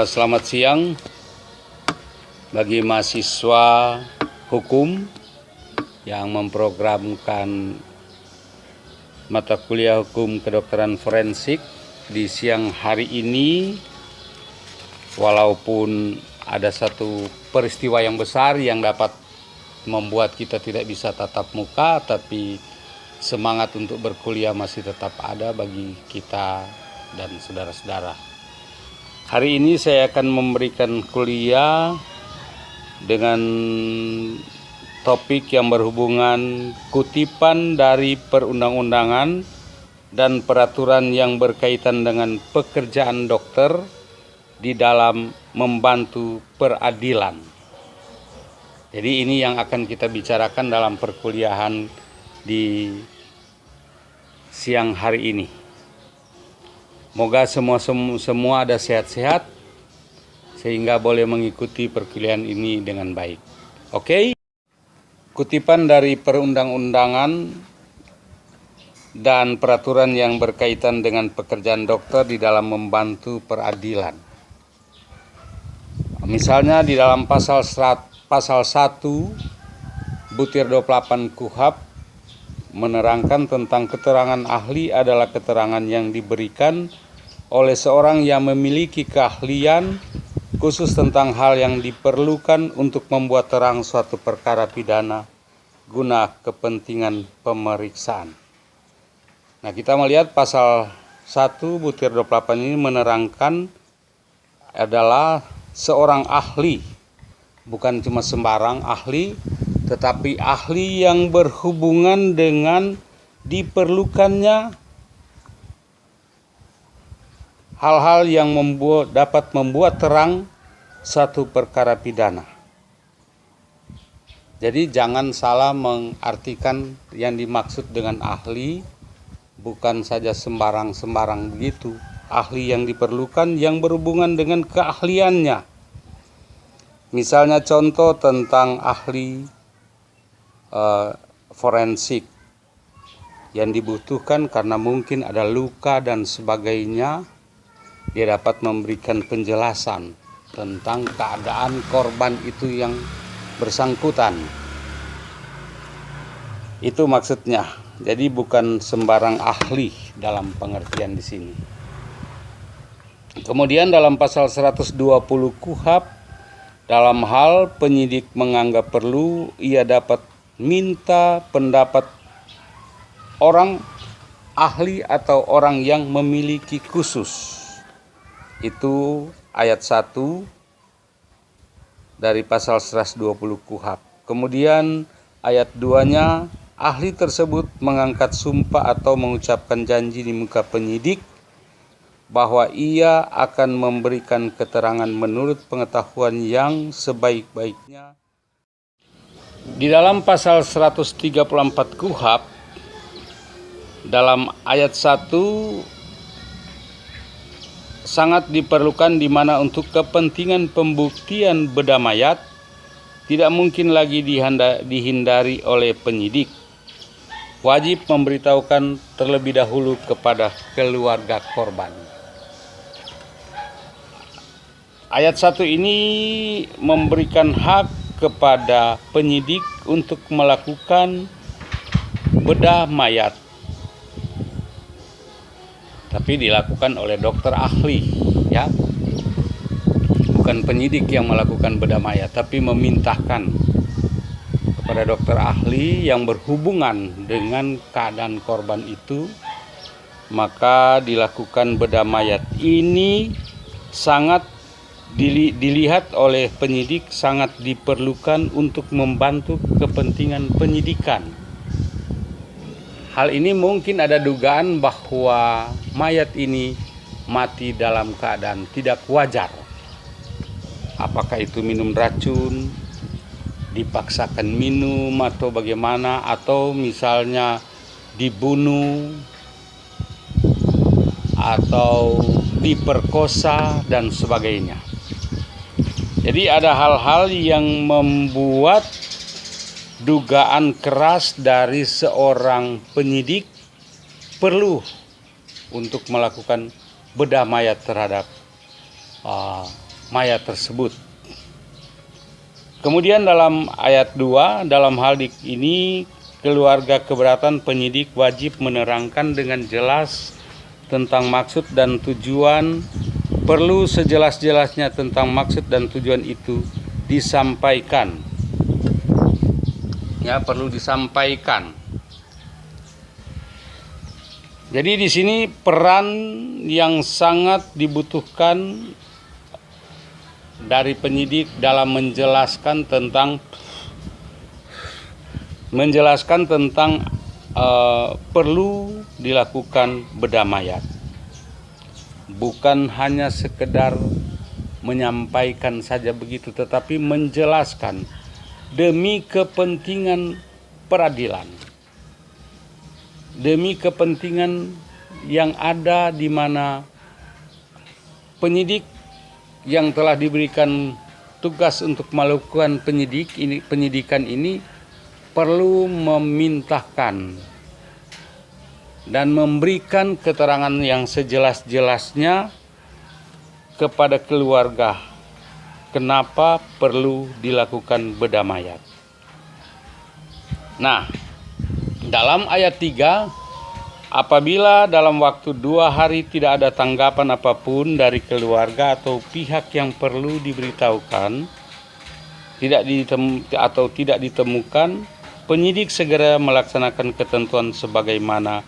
Selamat siang bagi mahasiswa hukum yang memprogramkan mata kuliah hukum kedokteran forensik di siang hari ini. Walaupun ada satu peristiwa yang besar yang dapat membuat kita tidak bisa tatap muka, tapi semangat untuk berkuliah masih tetap ada bagi kita dan saudara-saudara. Hari ini saya akan memberikan kuliah dengan topik yang berhubungan kutipan dari perundang-undangan dan peraturan yang berkaitan dengan pekerjaan dokter di dalam membantu peradilan. Jadi ini yang akan kita bicarakan dalam perkuliahan di siang hari ini. Moga semua ada sehat-sehat sehingga boleh mengikuti perkuliahan ini dengan baik. Oke? Kutipan dari perundang-undangan dan peraturan yang berkaitan dengan pekerjaan dokter di dalam membantu peradilan. Misalnya di dalam pasal 1 butir 28 KUHP menerangkan tentang keterangan ahli adalah keterangan yang diberikan oleh seorang yang memiliki keahlian khusus tentang hal yang diperlukan untuk membuat terang suatu perkara pidana guna kepentingan pemeriksaan. Nah, kita melihat pasal 1 butir 28 ini menerangkan adalah seorang ahli, bukan cuma sembarang ahli, tetapi ahli yang berhubungan dengan diperlukannya hal-hal yang dapat membuat terang satu perkara pidana. Jadi jangan salah mengartikan yang dimaksud dengan ahli bukan saja sembarang-sembarang begitu. Ahli yang diperlukan yang berhubungan dengan keahliannya. Misalnya contoh tentang ahli forensik yang dibutuhkan karena mungkin ada luka dan sebagainya. Dia dapat memberikan penjelasan tentang keadaan korban itu yang bersangkutan. Itu maksudnya. Jadi bukan sembarang ahli dalam pengertian di sini. Kemudian dalam pasal 120 KUHP, dalam hal penyidik menganggap perlu, ia dapat minta pendapat orang ahli atau orang yang memiliki khusus. Itu ayat 1 dari pasal 120 KUHP. Kemudian ayat 2-nya, ahli tersebut mengangkat sumpah atau mengucapkan janji di muka penyidik bahwa ia akan memberikan keterangan menurut pengetahuan yang sebaik-baiknya. Di dalam pasal 134 KUHP, dalam ayat 1, sangat diperlukan di mana untuk kepentingan pembuktian bedah mayat tidak mungkin lagi dihindari oleh penyidik. Wajib memberitahukan terlebih dahulu kepada keluarga korban. Ayat 1 ini memberikan hak kepada penyidik untuk melakukan bedah mayat. Tapi dilakukan oleh dokter ahli, ya. Bukan penyidik yang melakukan bedah mayat, tapi memintahkan kepada dokter ahli yang berhubungan dengan keadaan korban itu, maka dilakukan bedah mayat. Ini sangat dilihat oleh penyidik, sangat diperlukan untuk membantu kepentingan penyidikan. Hal ini mungkin ada dugaan bahwa mayat ini mati dalam keadaan tidak wajar. Apakah itu minum racun, dipaksakan minum atau bagaimana, atau misalnya dibunuh atau diperkosa dan sebagainya. Jadi ada hal-hal yang membuat dugaan keras dari seorang penyidik perlu untuk melakukan bedah mayat terhadap mayat tersebut. Kemudian dalam ayat 2, dalam hal ini keluarga keberatan, penyidik wajib menerangkan dengan jelas tentang maksud dan tujuan. Perlu sejelas-jelasnya tentang maksud dan tujuan itu disampaikan. Ya, perlu disampaikan. Jadi di sini peran yang sangat dibutuhkan dari penyidik dalam menjelaskan tentang perlu dilakukan bedah mayat. Bukan hanya sekedar menyampaikan saja begitu, tetapi menjelaskan demi kepentingan peradilan, demi kepentingan yang ada di mana penyidik yang telah diberikan tugas untuk melakukan penyidikan ini perlu memintakan dan memberikan keterangan yang sejelas-jelasnya kepada keluarga kenapa perlu dilakukan bedah mayat. Nah, dalam ayat 3, apabila dalam waktu 2 hari tidak ada tanggapan apapun dari keluarga atau pihak yang perlu diberitahukan, tidak ditemukan, penyidik segera melaksanakan ketentuan sebagaimana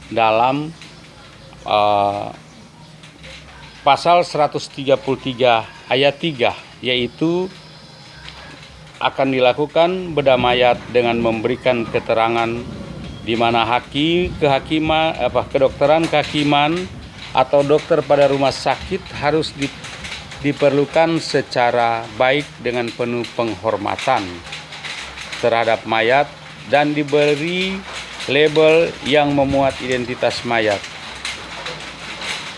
dalam pasal 133 ayat 3, yaitu akan dilakukan bedah mayat dengan memberikan keterangan di mana kedokteran kehakiman atau dokter pada rumah sakit harus diperlukan secara baik dengan penuh penghormatan terhadap mayat dan diberi label yang memuat identitas mayat.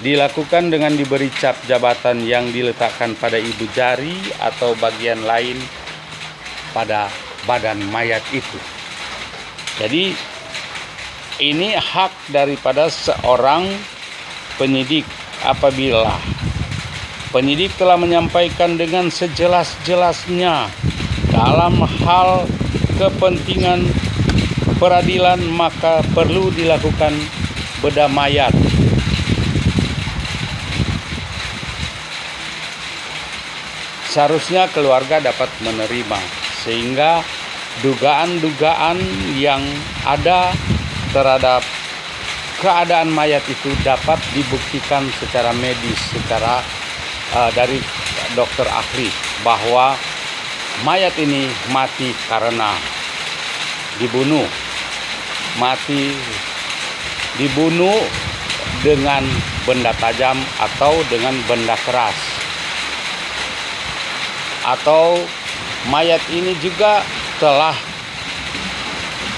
Dilakukan dengan diberi cap jabatan yang diletakkan pada ibu jari atau bagian lain pada badan mayat itu. Jadi ini hak daripada seorang penyidik apabila penyidik telah menyampaikan dengan sejelas-jelasnya dalam hal kepentingan peradilan, maka perlu dilakukan bedah mayat. Seharusnya keluarga dapat menerima, sehingga dugaan-dugaan yang ada terhadap keadaan mayat itu dapat dibuktikan secara medis, dari dokter ahli, bahwa mayat ini mati karena dibunuh dengan benda tajam atau dengan benda keras, atau mayat ini juga telah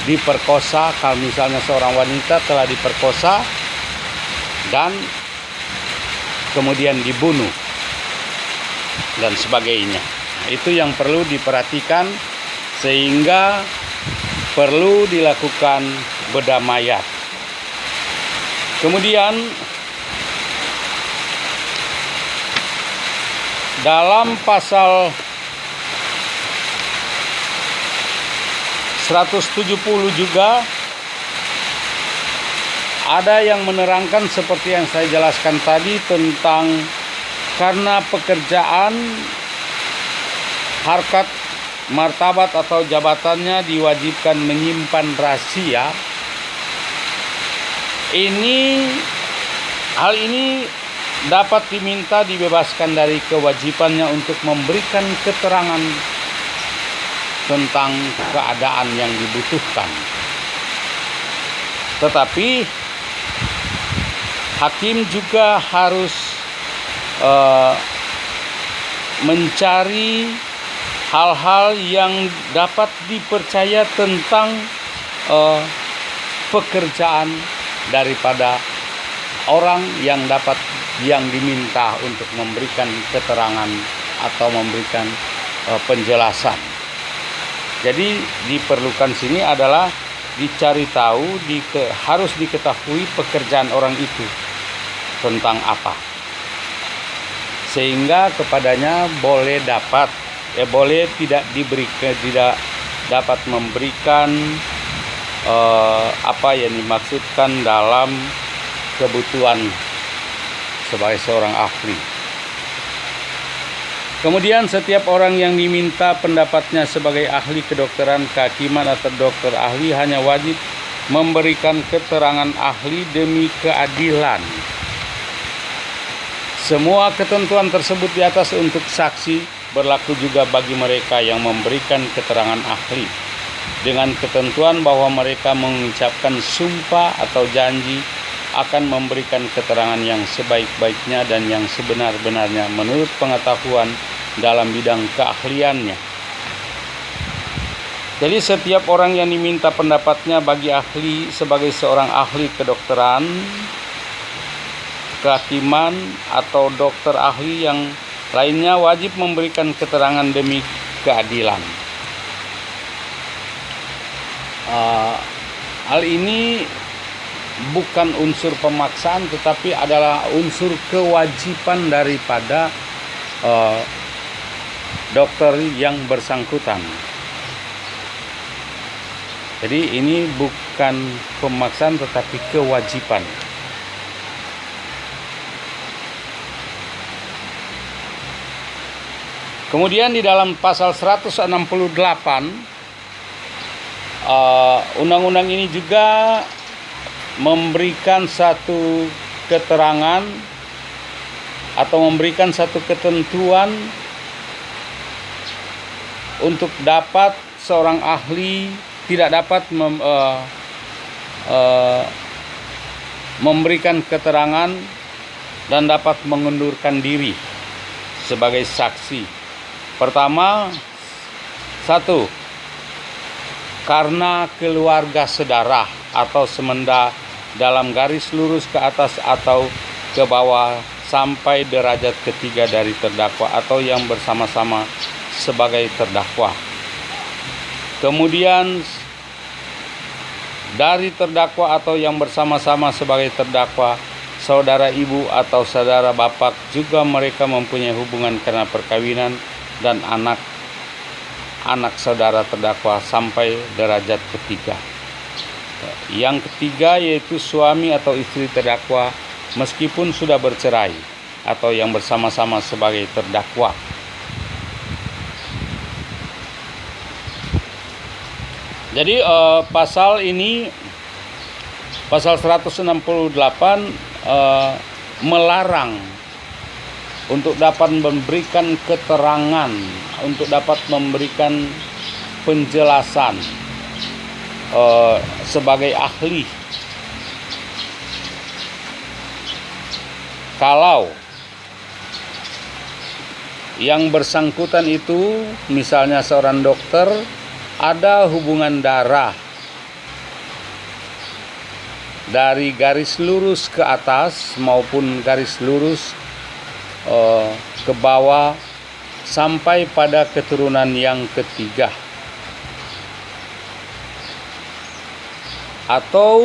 diperkosa. Kalau misalnya seorang wanita telah diperkosa dan kemudian dibunuh dan sebagainya. Itu yang perlu diperhatikan, sehingga perlu dilakukan bedah mayat. Kemudian dalam pasal 170 juga ada yang menerangkan seperti yang saya jelaskan tadi, tentang karena pekerjaan, harkat, martabat atau jabatannya diwajibkan menyimpan rahasia. Hal ini dapat diminta dibebaskan dari kewajibannya untuk memberikan keterangan tentang keadaan yang dibutuhkan. Tetapi hakim juga harus mencari hal-hal yang dapat dipercaya tentang pekerjaan daripada orang yang diminta untuk memberikan keterangan atau memberikan penjelasan. Jadi diperlukan sini adalah dicari tahu, harus diketahui pekerjaan orang itu tentang apa. sehingga kepadanya boleh tidak dapat memberikan apa yang dimaksudkan dalam kebutuhan sebagai seorang ahli. Kemudian setiap orang yang diminta pendapatnya sebagai ahli kedokteran, kehakiman atau dokter ahli hanya wajib memberikan keterangan ahli demi keadilan. Semua ketentuan tersebut di atas untuk saksi berlaku juga bagi mereka yang memberikan keterangan ahli, dengan ketentuan bahwa mereka mengucapkan sumpah atau janji akan memberikan keterangan yang sebaik-baiknya dan yang sebenar-benarnya menurut pengetahuan dalam bidang keahliannya. Jadi setiap orang yang diminta pendapatnya bagi ahli sebagai seorang ahli kedokteran, kehakiman atau dokter ahli yang lainnya wajib memberikan keterangan demi keadilan. Hal ini bukan unsur pemaksaan, tetapi adalah unsur kewajiban daripada dokter yang bersangkutan. Jadi ini bukan pemaksaan tetapi kewajiban. Kemudian di dalam pasal 168 undang-undang ini juga memberikan satu keterangan atau memberikan satu ketentuan untuk dapat seorang ahli tidak dapat memberikan keterangan dan dapat mengundurkan diri sebagai saksi. Pertama, satu, karena keluarga sedarah atau semenda dalam garis lurus ke atas atau ke bawah sampai derajat ketiga dari terdakwa atau yang bersama-sama sebagai terdakwa. Kemudian dari terdakwa atau yang bersama-sama sebagai terdakwa, saudara ibu atau saudara bapak juga mereka mempunyai hubungan karena perkawinan dan anak saudara terdakwa sampai derajat ketiga. Yang ketiga yaitu suami atau istri terdakwa meskipun sudah bercerai atau yang bersama-sama sebagai terdakwa. Jadi pasal ini, pasal 168 melarang untuk dapat memberikan keterangan, untuk dapat memberikan penjelasan sebagai ahli kalau yang bersangkutan itu misalnya seorang dokter ada hubungan darah dari garis lurus ke atas maupun garis lurus ke bawah sampai pada keturunan yang ketiga, atau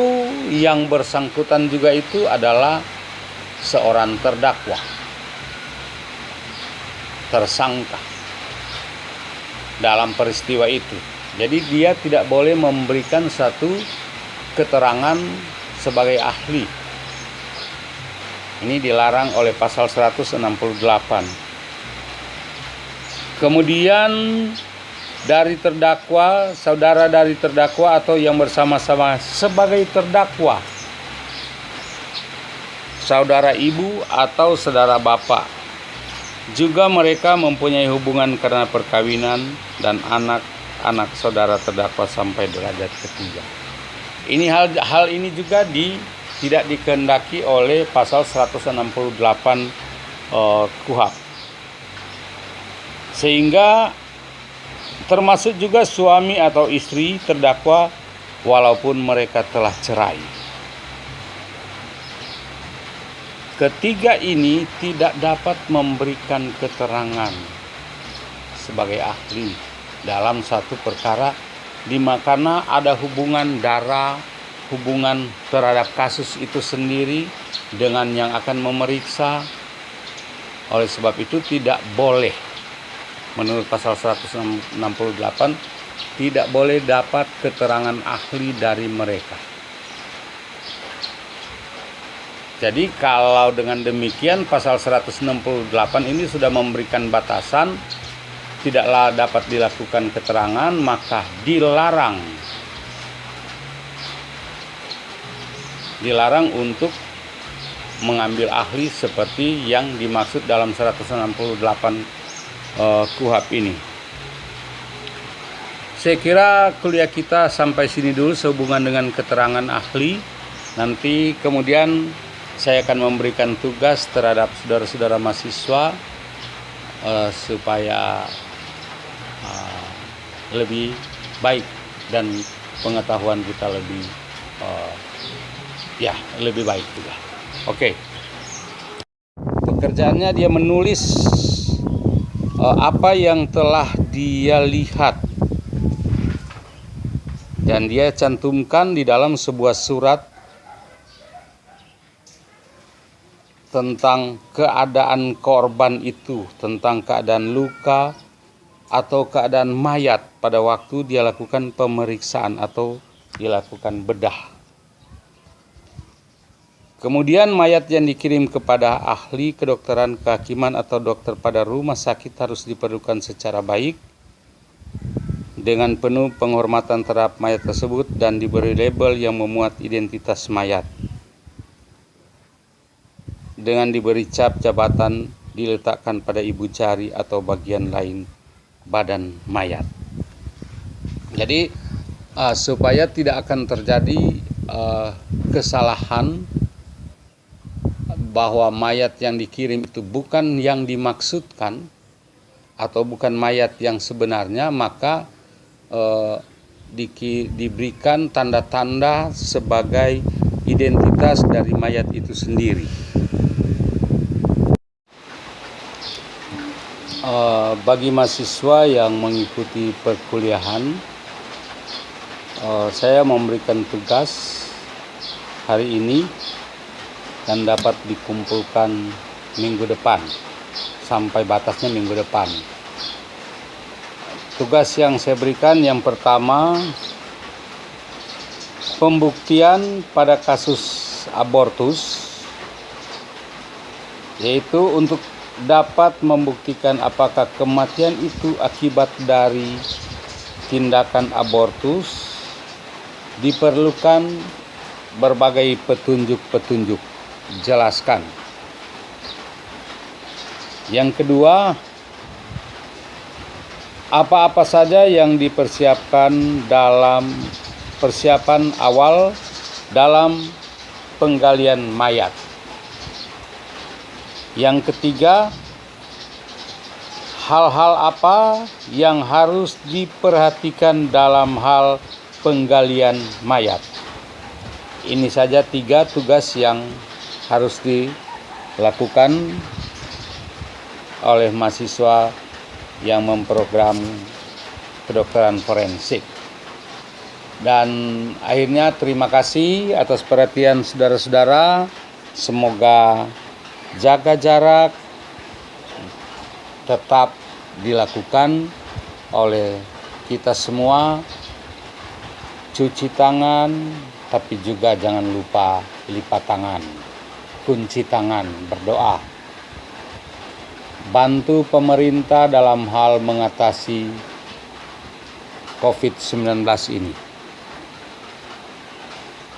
yang bersangkutan juga itu adalah seorang terdakwa, tersangka dalam peristiwa itu. Jadi dia tidak boleh memberikan satu keterangan sebagai ahli. Ini dilarang oleh pasal 168. Kemudian dari terdakwa, saudara dari terdakwa atau yang bersama-sama sebagai terdakwa, saudara ibu atau saudara bapak, juga mereka mempunyai hubungan karena perkawinan dan anak saudara terdakwa sampai derajat ketiga. Ini hal ini juga tidak dikehendaki oleh pasal 168 KUHP. Sehingga termasuk juga suami atau istri terdakwa walaupun mereka telah cerai. Ketiga ini tidak dapat memberikan keterangan sebagai ahli dalam satu perkara karena ada hubungan darah, hubungan terhadap kasus itu sendiri dengan yang akan memeriksa, Oleh sebab itu tidak boleh, menurut pasal 168, tidak boleh dapat keterangan ahli dari mereka. Jadi kalau dengan demikian pasal 168 ini sudah memberikan batasan, tidaklah dapat dilakukan keterangan, maka dilarang untuk mengambil ahli seperti yang dimaksud dalam 168 KUHP ini. Saya kira kuliah kita sampai sini dulu sehubungan dengan keterangan ahli. Nanti kemudian saya akan memberikan tugas terhadap saudara-saudara mahasiswa supaya lebih baik dan pengetahuan kita lebih lebih baik juga. Oke. Pekerjaannya dia menulis apa yang telah dia lihat, dan dia cantumkan di dalam sebuah surat tentang keadaan korban itu, tentang keadaan luka atau keadaan mayat pada waktu dia lakukan pemeriksaan atau dilakukan bedah. Kemudian mayat yang dikirim kepada ahli kedokteran kehakiman atau dokter pada rumah sakit harus diperlukan secara baik dengan penuh penghormatan terhadap mayat tersebut dan diberi label yang memuat identitas mayat. Dengan diberi cap jabatan diletakkan pada ibu jari atau bagian lain badan mayat. Jadi supaya tidak akan terjadi kesalahan bahwa mayat yang dikirim itu bukan yang dimaksudkan atau bukan mayat yang sebenarnya, maka diberikan tanda-tanda sebagai identitas dari mayat itu sendiri. Bagi mahasiswa yang mengikuti perkuliahan, saya memberikan tugas hari ini dan dapat dikumpulkan minggu depan, sampai batasnya minggu depan. Tugas yang saya berikan yang pertama, pembuktian pada kasus abortus, yaitu untuk dapat membuktikan apakah kematian itu akibat dari tindakan abortus, diperlukan berbagai petunjuk-petunjuk. Jelaskan. Yang kedua, apa-apa saja yang dipersiapkan dalam persiapan awal dalam penggalian mayat. Yang ketiga, hal-hal apa yang harus diperhatikan dalam hal penggalian mayat. Ini saja 3 tugas yang harus dilakukan oleh mahasiswa yang memprogram kedokteran forensik. Dan akhirnya terima kasih atas perhatian saudara-saudara. Semoga jaga jarak tetap dilakukan oleh kita semua. Cuci tangan, tapi juga jangan lupa lipat tangan. Kunci tangan, berdoa. Bantu pemerintah dalam hal mengatasi COVID-19 ini.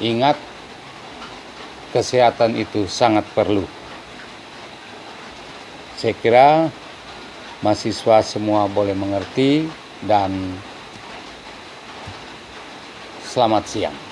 Ingat, kesehatan itu sangat perlu. Saya kira mahasiswa semua boleh mengerti, dan selamat siang.